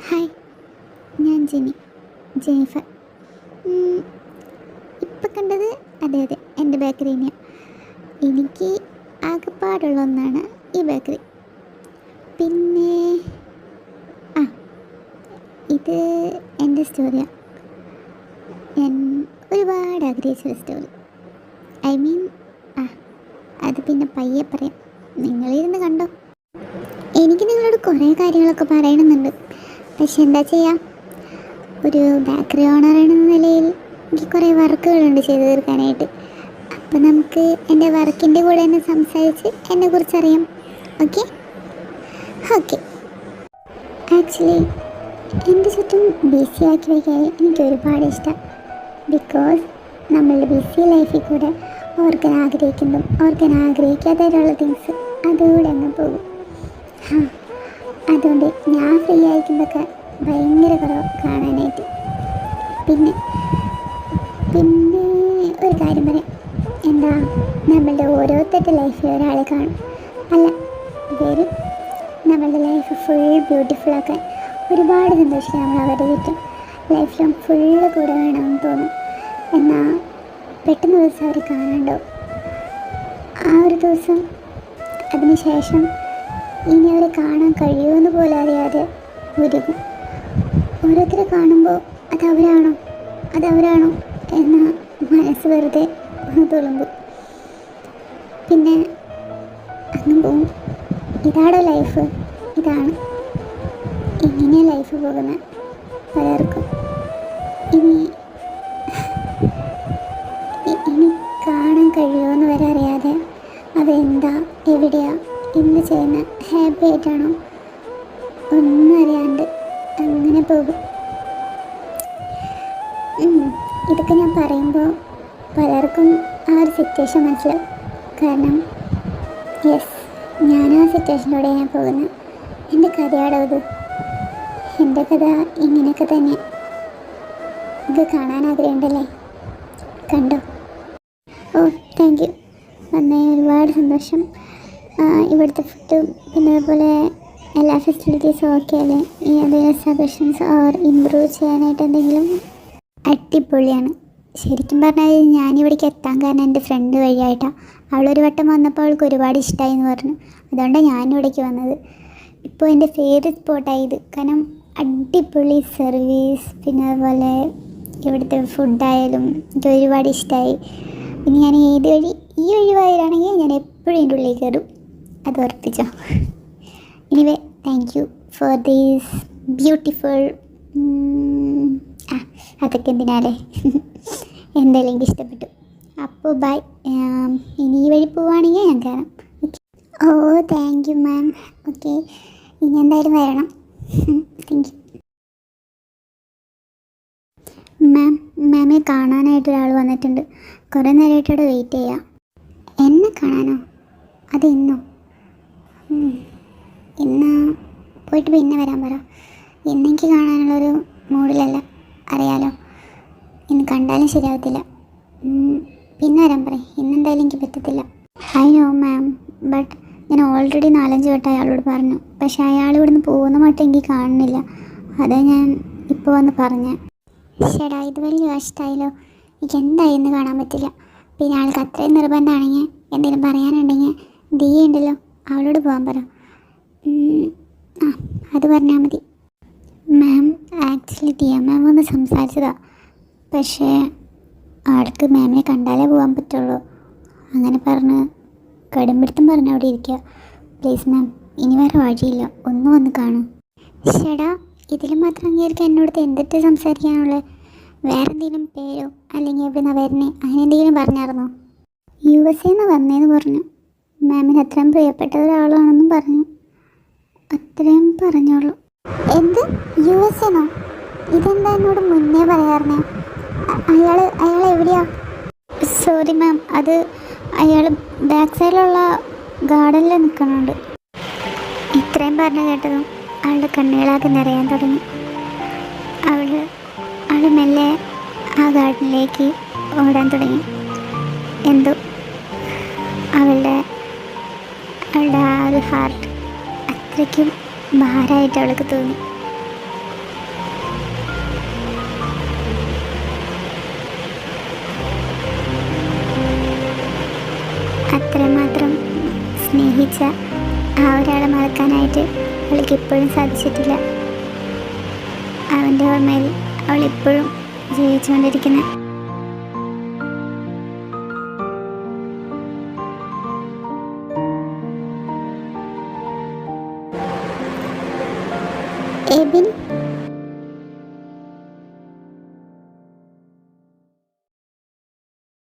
Hi, ഞാൻ Jennifer. ഇപ്പം കണ്ടത് അതെ അതെ എൻ്റെ ബേക്കറി തന്നെയാണ്. എനിക്ക് ആകെപ്പാടുള്ള ഒന്നാണ് ഈ ബേക്കറി. പിന്നെ ആ ഇത് എൻ്റെ സ്റ്റോറിയാണ്. ഞാൻ ഒരുപാട് ആഗ്രഹിച്ചൊരു സ്റ്റോറി. ഐ മീൻ ആ അത് പിന്നെ പയ്യെ പറയാം, നിങ്ങളിരുന്ന് കണ്ടോ. എനിക്ക് നിങ്ങളോട് കുറേ കാര്യങ്ങളൊക്കെ പറയണമെന്നുണ്ട്, പക്ഷെ എന്താ ചെയ്യുക, ഒരു ബേക്കറി ഓണർ എന്ന നിലയിൽ എനിക്ക് കുറേ വർക്കുകളുണ്ട് ചെയ്തു തീർക്കാനായിട്ട്. അപ്പോൾ നമുക്ക് എൻ്റെ വർക്കിൻ്റെ കൂടെ തന്നെ സംസാരിച്ച് എന്നെക്കുറിച്ചറിയാം. ഓക്കെ ഓക്കെ ആക്ച്വലി എൻ്റെ ചുറ്റും ബിസി ആക്കി വയ്ക്കാൻ എനിക്ക് ഒരുപാട് ഇഷ്ടം. ബിക്കോസ് നമ്മളുടെ ബിസി ലൈഫിൽ കൂടെ ഓർക്കാൻ ആഗ്രഹിക്കുമ്പം ഓർക്കാൻ ആഗ്രഹിക്കാത്തതായിട്ടുള്ള തിങ്സ് അതുകൂടെ അങ്ങ് പോകും. അതുകൊണ്ട് ഞാൻ ഫ്രീ ആയിരിക്കുമ്പോഴൊക്കെ ഭയങ്കര കുറവ് കാണാനായിട്ട്. പിന്നെ പിന്നെ ഒരു കാര്യം പറയാം, എന്താ, നമ്മളുടെ ഓരോരുത്തരുടെ ലൈഫിൽ ഒരാളെ കാണും, അല്ല വരും നമ്മളുടെ ലൈഫ് ഫുൾ ബ്യൂട്ടിഫുള്ളാക്കാൻ ഒരുപാട് സന്തോഷിക്കാൻ നമ്മൾ അവരുടെ ചുറ്റും ലൈഫ് ലോങ് ഫുള്ള് കൂടെ വേണമെന്ന് തോന്നും. എന്നാൽ പെട്ടെന്ന് ദിവസം അവരെ കാണാണ്ടോ, ആ ഒരു ദിവസം അതിന് ശേഷം ഇനി അവരെ കാണാൻ കഴിയുമെന്ന് പോലും അറിയാതെ ഉരുകും. ഓരോരുത്തരെ കാണുമ്പോൾ അതവരാണോ എന്ന മനസ്സ് വെറുതെ തുളുമ്പും. പിന്നെ അങ്ങ് പോവും. ഇതാണോ ലൈഫ്, ഇതാണ് ഇങ്ങനെ ലൈഫ് പോകുന്ന പലർക്കും. ഇനി ഇനി കാണാൻ കഴിയുമെന്ന് വരെ അറിയാതെ അതെന്താ, എവിടെയാ, എന്ത് ചെയ്യുന്ന, ഹാപ്പി ആയിട്ടാണോ, ഒന്നും അറിയാണ്ട് അങ്ങനെ പോകും. ഇതൊക്കെ ഞാൻ പറയുമ്പോൾ പലർക്കും ആ ഒരു സിറ്റുവേഷൻ മനസ്സിലാവും. കാരണം യെസ്, ഞാൻ ആ സിറ്റുവേഷനിലൂടെ ഞാൻ പോകുന്നത്. എൻ്റെ കഥയാടോ ഇത്, എൻ്റെ കഥ ഇങ്ങനെയൊക്കെ തന്നെ. ഇത് കാണാൻ ആഗ്രഹമുണ്ടല്ലേ, കണ്ടോ. ഓ താങ്ക് യു, വന്നേ ഒരുപാട് സന്തോഷം. ഇവിടുത്തെ ഫുഡും പിന്നെ അതുപോലെ എല്ലാ ഫെസിലിറ്റീസും ഓക്കെ അല്ലേ? ഈ എന്തെങ്കിലും സജഷൻസ് ഓർ ഇമ്പ്രൂവ് ചെയ്യാനായിട്ട് എന്തെങ്കിലും? അടിപൊളിയാണ്. ശരിക്കും പറഞ്ഞാൽ ഞാനിവിടേക്ക് എത്താൻ കാരണം എൻ്റെ ഫ്രണ്ട് വഴിയായിട്ടാണ്. അവളൊരു വട്ടം വന്നപ്പോൾ അവൾക്ക് ഒരുപാട് ഇഷ്ടമായി എന്ന് പറഞ്ഞു, അതുകൊണ്ടാണ് ഞാനിവിടേക്ക് വന്നത്. ഇപ്പോൾ എൻ്റെ ഫേവറേറ്റ് സ്പോട്ടായി ഇത്. കാരണം അടിപൊളി സർവീസ്, പിന്നെ അതുപോലെ ഇവിടുത്തെ ഫുഡായാലും എനിക്ക് ഒരുപാട് ഇഷ്ടമായി. പിന്നെ ഞാൻ ഈ വഴി പോയാലാണെങ്കിൽ ഞാൻ എപ്പോഴും എൻ്റെ ഉള്ളിൽ കയറും, അത് ഉറപ്പിച്ചോ. Anyway thank you for these beautiful. അതൊക്കെ എന്തിനാലേ, എന്തായാലും എനിക്ക് ഇഷ്ടപ്പെട്ടു. അപ്പോൾ ബൈ. ഇനി ഈ വഴി പോവുകയാണെങ്കിൽ ഞാൻ കയറാം. Okay. Oh thank you ma'am. Okay, ഇനി എന്തായാലും വരണം. താങ്ക് യു മാം. മാമിനെ കാണാനായിട്ട് ഒരാൾ വന്നിട്ടുണ്ട്. കുറേ നേരമായിട്ട് അവിടെ വെയിറ്റ് ചെയ്യാം. എന്നെ കാണാനോ? അത് ഇന്നോ? ഇന്ന് പോയിട്ട് പിന്നെ വരാൻ പറ. ഇന്നെനിക്ക് കാണാനുള്ളൊരു മൂഡിലല്ല, അറിയാലോ. ഇന്ന് കണ്ടാലും ശരിയാവത്തില്ല. പിന്നെ വരാൻ പറയും. ഇന്നെന്തായാലും എനിക്ക് പറ്റത്തില്ല. ഐ നോ മാം, ബട്ട് ഞാൻ ഓൾറെഡി 4-5 വട്ടം അയാളോട് പറഞ്ഞു. പക്ഷേ അയാൾ ഇവിടുന്ന് പോകുന്ന മട്ടും എനിക്ക് കാണുന്നില്ല. അതാ ഞാൻ ഇപ്പോൾ വന്ന് പറഞ്ഞത്. ചേട്ടാ, ഇത് വലിയ കഷ്ടമായല്ലോ. എനിക്ക് എന്തായാലും ഇന്ന് കാണാൻ പറ്റില്ല. പിന്നെ ആൾക്ക് അത്രയും നിർബന്ധമാണെങ്കിൽ എന്തെങ്കിലും പറയാനുണ്ടെങ്കിൽ ദിയ ഉണ്ടല്ലോ, അവളോട് പോകാൻ പറ. അത് പറഞ്ഞാൽ മതി. മാം, ആക്ച്വലി ദിയ മാം ഒന്ന് സംസാരിച്ചതാണ്. പക്ഷേ ആൾക്ക് മാമിനെ കണ്ടാലേ പോകാൻ പറ്റുള്ളൂ. അങ്ങനെ പറഞ്ഞ് കടുംപിടുത്തം പറഞ്ഞ് അവിടെ ഇരിക്കുക. പ്ലീസ് മാം, ഇനി വേറെ വഴിയില്ല, ഒന്നും വന്ന് കാണും. ചേട്ടാ, ഇതിൽ മാത്രം അങ്ങേർക്ക് എന്നോടത്ത് എന്തിട്ട് സംസാരിക്കാനുള്ളത്? വേറെ എന്തെങ്കിലും പേരോ അല്ലെങ്കിൽ എവിടെ നിന്നാണ് വരുന്നത് അങ്ങനെ എന്തെങ്കിലും പറഞ്ഞായിരുന്നോ? USA വന്നേന്ന് പറഞ്ഞു. മാമിന് അത്രയും പ്രിയപ്പെട്ട ഒരാളാണെന്നും പറഞ്ഞു. അത്രയും പറഞ്ഞോളൂ. എന്ത് USA? ഇതെന്താ എന്നോട് മുന്നേ പറയാറുന്നേ? അയാൾ എവിടെയാ? സോറി മാം, അത് അയാൾ ബാക്ക് സൈഡിലുള്ള ഗാർഡനിൽ നിൽക്കുന്നുണ്ട്. ഇത്രയും പറഞ്ഞു കേട്ടതും അവളുടെ കണ്ണുകളാകെ നിറയാൻ തുടങ്ങി. അവൾ മെല്ലെ ആ ഗാർഡനിലേക്ക് ഓടാൻ തുടങ്ങി. എന്തോ അവളുടെ ആ ഒരു ഹാർട്ട് അത്രയ്ക്കും ഭാരമായിട്ട് അവൾക്ക് തോന്നി. സ്നേഹിച്ച ആ ഒരാളെ മറക്കാനായിട്ട് അവൾക്ക് ഇപ്പോഴും സാധിച്ചിട്ടില്ല. അവൻ്റെ ഓർമ്മയിൽ അവൾ ഇപ്പോഴും ജീവിച്ചുകൊണ്ടിരിക്കുന്ന എബിൻ